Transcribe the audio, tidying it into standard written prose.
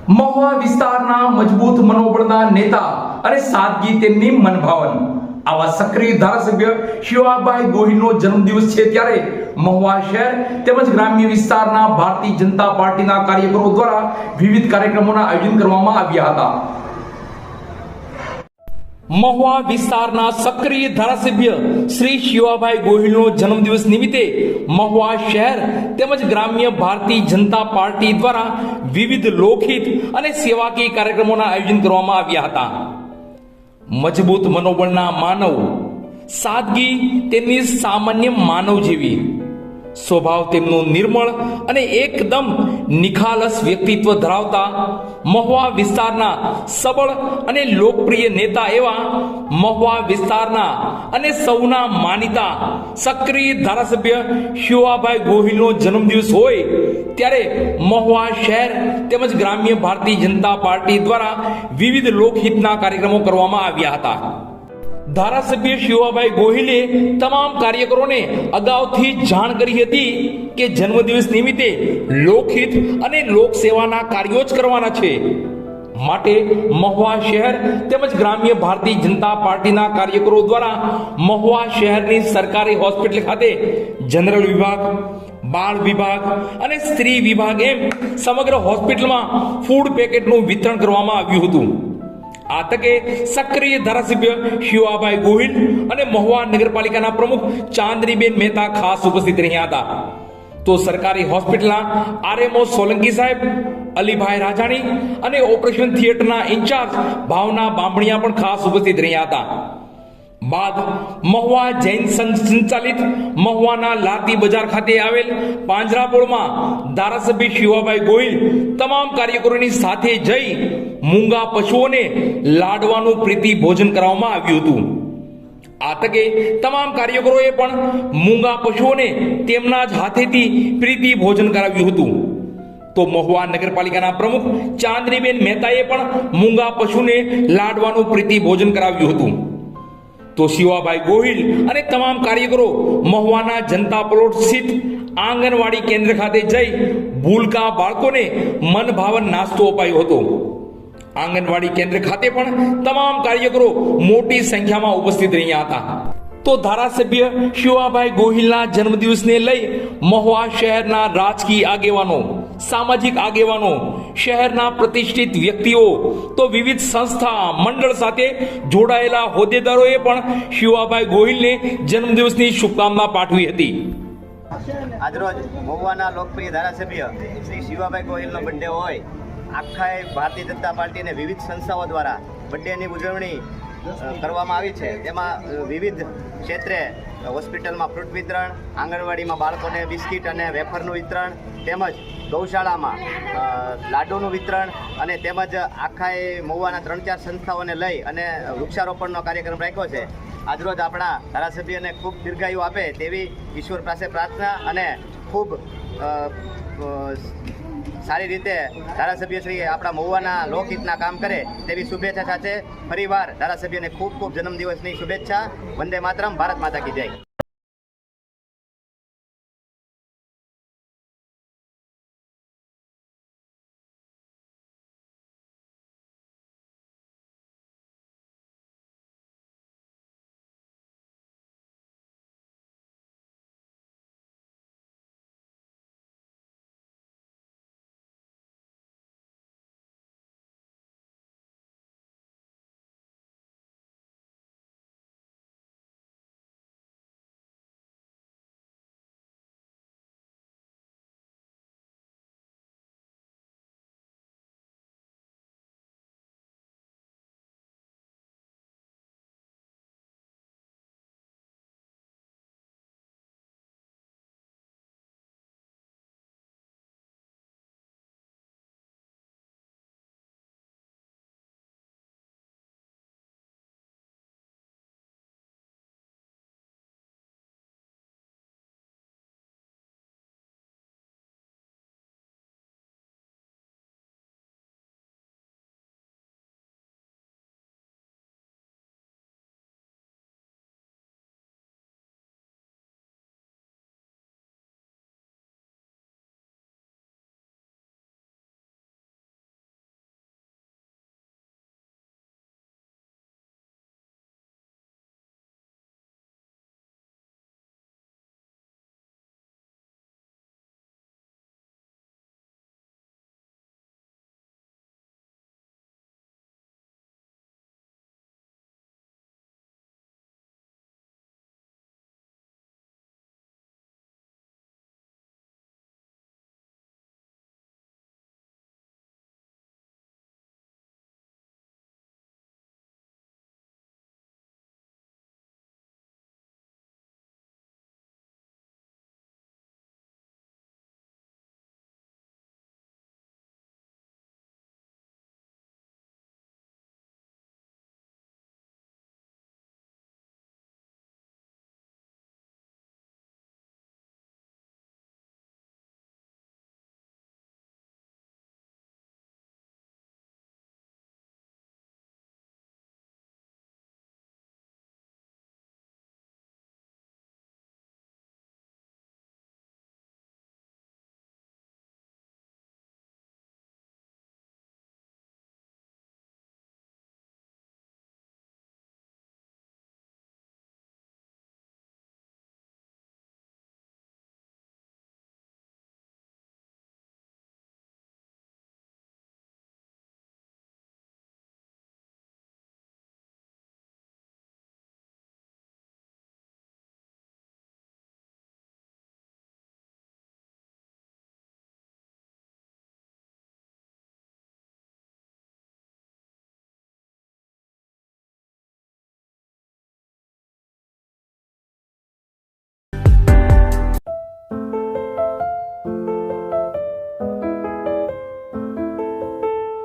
મહુવા વિસ્તારના મજબૂત મનોબળના નેતા અને સાદગી તેમની મનભાવન આવા સક્રિય ધારાસભ્ય શિવાભાઈ ગોહિલનો જન્મદિવસ છે ત્યારે મહુવા શહેર તેમજ ગ્રામ્ય વિસ્તારના ભારતીય જનતા પાર્ટીના કાર્યકરો દ્વારા વિવિધ કાર્યક્રમોના આયોજન કરવામાં આવ્યા હતા। મહુવા વિસ્તારના સક્રિય ધારાસભ્ય શ્રી શિવાભાઈ ગોહિલનો જન્મદિવસ નિમિત્તે મહુવા શહેર તેમજ ગ્રામ્ય ભારતીય જનતા પાર્ટી દ્વારા વિવિધ લોકહિત અને સેવાકીય કાર્યક્રમોના આયોજન કરવામાં આવ્યા હતા। મજબૂત મનોબળના માનવ, સાદગી તેમની સામાન્ય માનવ જેવી, સ્વભાવ તેમનું નિર્મળ અને એકદમ નિખાલસ વ્યક્તિત્વ ધરાવતા મહુવા વિસ્તારના સબળ અને લોકપ્રિય નેતા એવા મહુવા વિસ્તારના અને સૌના માનીતા સક્રિય ધારાસભ્ય શિવાભાઈ ગોહિલનો જન્મદિવસ હોય ત્યારે મહુવા શહેર તેમજ ગ્રામ્ય ભારતીય જનતા પાર્ટી દ્વારા વિવિધ લોકહિતના કાર્યક્રમો કરવામાં આવ્યા હતા। ધારાસભ્ય શિવાભાઈ ગોહિલે તમામ કાર્યકરોને અગાઉથી જાણ કરી હતી કે જન્મદિવસ નિમિત્તે લોકહિત અને લોકસેવાના કાર્યો જ કરવાના છે, માટે મહુવા શહેર તેમજ ગ્રામ્ય ભારતીય જનતા પાર્ટીના કાર્યકરો દ્વારા મહુવા શહેરની સરકારી હોસ્પિટલ ખાતે જનરલ વિભાગ, બાળ વિભાગ અને સ્ત્રી વિભાગ એમ સમગ્ર હોસ્પિટલમાં ફૂડ પેકેટનું વિતરણ કરવામાં આવ્યું હતું। આ તકે સક્રિય ધારાસભ્ય શિવાભાઈ ગોહિલ અને મહુવા નગરપાલિકાના પ્રમુખ ચાંદનીબેન મહેતા ખાસ ઉપસ્થિત રહ્યા હતા। તો સરકારી હોસ્પિટલના આરએમઓ સોલંકી સાહેબ, અલીભાઈ રાજાણી અને ઓપરેશન થિયેટરના ઇન્ચાર્જ ભાવના બામણિયા પણ ખાસ ઉપસ્થિત રહ્યા હતા। બાદ મહુવા જૈન સંઘ સંચાલિત મહુવાના લાતી બજાર ખાતે આવેલ પાંજરાપોળમાં ધારાસભ્ય શિવાભાઈ ગોહિલ તમામ કાર્યકરોની સાથે જઈ મૂંગા પશુઓને લાડવાનું પ્રીતિ ભોજન કરવામાં આવ્યું હતું। આ તકે તમામ કાર્યકરોએ પણ મૂંગા પશુઓને તેમના જ હાથેથી પ્રીતિ ભોજન કરાવ્યું હતું। તો મહુવા નગરપાલિકાના પ્રમુખ ચાંદનીબેન મહેતાએ પણ મૂંગા પશુને લાડવાનું પ્રીતિ ભોજન કરાવ્યું હતું। તો શિવાભાઈ ગોહિલ અને તમામ કાર્યકરો મહુવાના જનતા પ્લોટ સ્થિત આંગણવાડી કેન્દ્ર ખાતે જઈ ભૂલકા બાળકોને મનભાવન નાસ્તો અપાયો હતો। આંગણવાડી કેન્દ્ર ખાતે પણ તમામ કાર્યકરો મોટી સંખ્યામાં ઉપસ્થિત રહ્યા હતા। તો ધારાસભ્ય શિવાભાઈ ગોહિલના જન્મદિવસને લઈ મહુવા શહેરના રાજકીય આગેવાનો, સામાજિક આગેવાનો, શહેરના પ્રતિષ્ઠિત વ્યક્તિઓ, તો વિવિધ સંસ્થા મંડળ સાથે જોડાયેલા હોદ્દેદારોએ પણ શિવાભાઈ ગોહિલને જન્મદિવસની શુભકામના પાઠવી હતી। આજરોજ મહુવાના લોકપ્રિય ધારાસભ્ય શ્રી શિવાભાઈ ગોહિલનો બર્થડે હોય, આખા ભારતીય જનતા પાર્ટીને વિવિધ સંસ્થાઓ દ્વારા બર્થડેની ઉજવણી કરવામાં આવી છે। તેમાં વિવિધ ક્ષેત્રે હોસ્પિટલમાં ફ્રૂટ વિતરણ, આંગણવાડીમાં બાળકોને બિસ્કિટ અને વેફરનું વિતરણ, તેમજ ગૌશાળામાં લાડુનું વિતરણ અને તેમજ આખા મહુવાના 3-4 સંસ્થાઓને લઈ અને વૃક્ષારોપણનો કાર્યક્રમ રાખ્યો છે। આજરોજ આપણા ધારાસભ્યને ખૂબ દીર્ઘાયુ આપે તેવી ઈશ્વર પાસે પ્રાર્થના અને ખૂબ સારી રીતે ધારાસભ્યશ્રી આપણા મહુવાના લોકહિતના કામ કરે તેવી શુભેચ્છા સાથે ફરીવાર ધારાસભ્યને ખૂબ ખૂબ જન્મદિવસની શુભેચ્છા। વંદે માતરમ, ભારત માતા કી જય।